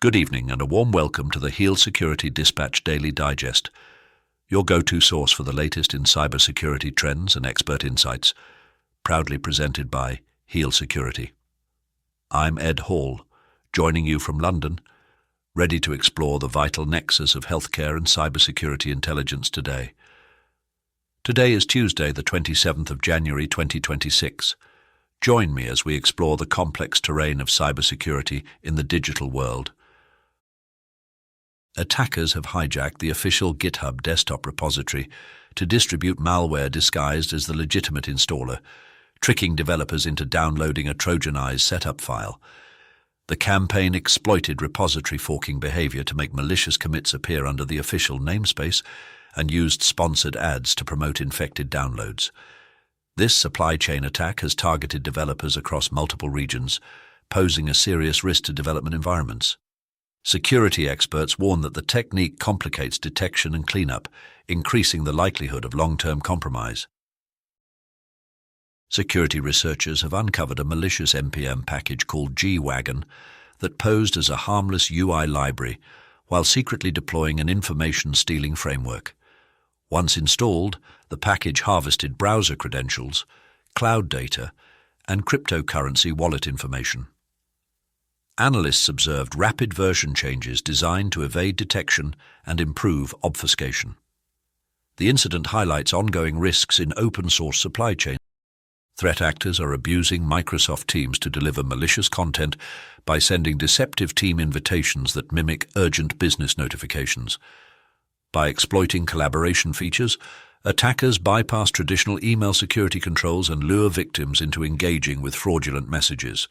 Good evening and a warm welcome to the Heal Security Dispatch Daily Digest, your go-to source for the latest in cybersecurity trends and expert insights, proudly presented by Heal Security. I'm Ed Hall, joining you from London, ready to explore the vital nexus of healthcare and cybersecurity intelligence today. Today is Tuesday, the 27th of January 2026. Join me as we explore the complex terrain of cybersecurity in the digital world. Attackers have hijacked the official GitHub desktop repository to distribute malware disguised as the legitimate installer, tricking developers into downloading a trojanized setup file. The campaign exploited repository forking behavior to make malicious commits appear under the official namespace and used sponsored ads to promote infected downloads. This supply chain attack has targeted developers across multiple regions, posing a serious risk to development environments. Security experts warn that the technique complicates detection and cleanup, increasing the likelihood of long-term compromise. Security researchers have uncovered a malicious NPM package called G-Wagon that posed as a harmless UI library while secretly deploying an information-stealing framework. Once installed, the package harvested browser credentials, cloud data, and cryptocurrency wallet information. Analysts observed rapid version changes designed to evade detection and improve obfuscation. The incident highlights ongoing risks in open-source supply chains. Threat actors are abusing Microsoft Teams to deliver malicious content by sending deceptive team invitations that mimic urgent business notifications. By exploiting collaboration features, attackers bypass traditional email security controls and lure victims into engaging with fraudulent messages.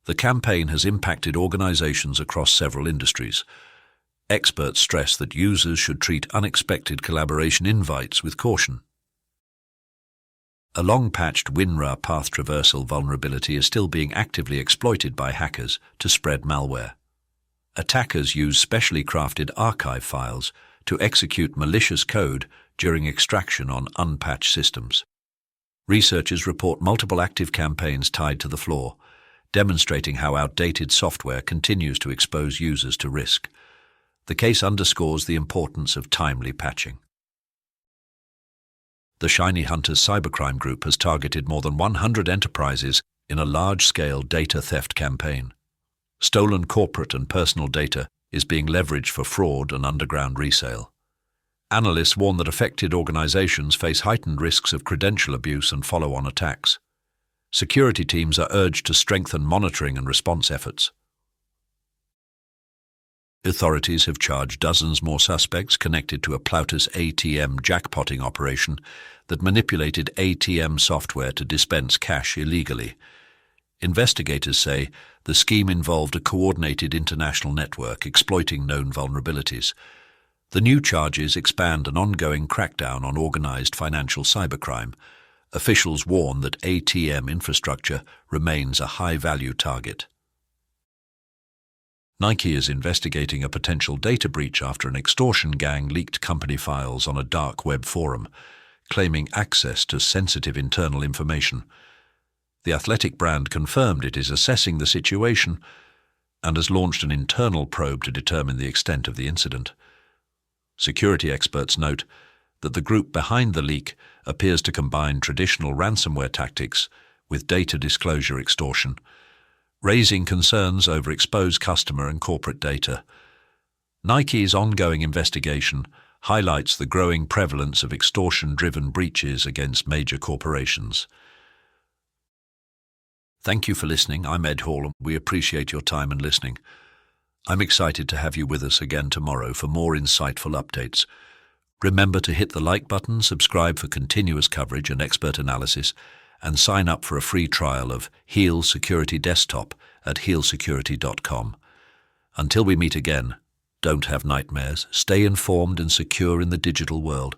The campaign has impacted organizations across several industries. Experts stress that users should treat unexpected collaboration invites with caution. A long-patched WinRAR path traversal vulnerability is still being actively exploited by hackers to spread malware. Attackers use specially crafted archive files to execute malicious code during extraction on unpatched systems. Researchers report multiple active campaigns tied to the flaw, demonstrating how outdated software continues to expose users to risk. The case underscores the importance of timely patching. The ShinyHunters cybercrime group has targeted more than 100 enterprises in a large-scale data theft campaign. Stolen corporate and personal data is being leveraged for fraud and underground resale. Analysts warn that affected organizations face heightened risks of credential abuse and follow-on attacks. Security teams are urged to strengthen monitoring and response efforts. Authorities have charged dozens more suspects connected to a Plautus ATM jackpotting operation that manipulated ATM software to dispense cash illegally. Investigators say the scheme involved a coordinated international network exploiting known vulnerabilities. The new charges expand an ongoing crackdown on organized financial cybercrime. Officials warn that ATM infrastructure remains a high-value target. Nike is investigating a potential data breach after an extortion gang leaked company files on a dark web forum, claiming access to sensitive internal information. The athletic brand confirmed it is assessing the situation and has launched an internal probe to determine the extent of the incident. Security experts note that the group behind the leak appears to combine traditional ransomware tactics with data disclosure extortion, raising concerns over exposed customer and corporate data. Nike's ongoing investigation highlights the growing prevalence of extortion-driven breaches against major corporations. Thank you for listening. I'm Ed Hall, and we appreciate your time and listening. I'm excited to have you with us again tomorrow for more insightful updates. Remember to hit the like button, subscribe for continuous coverage and expert analysis, and sign up for a free trial of Heal Security Desktop at healsecurity.com. Until we meet again, don't have nightmares, stay informed and secure in the digital world.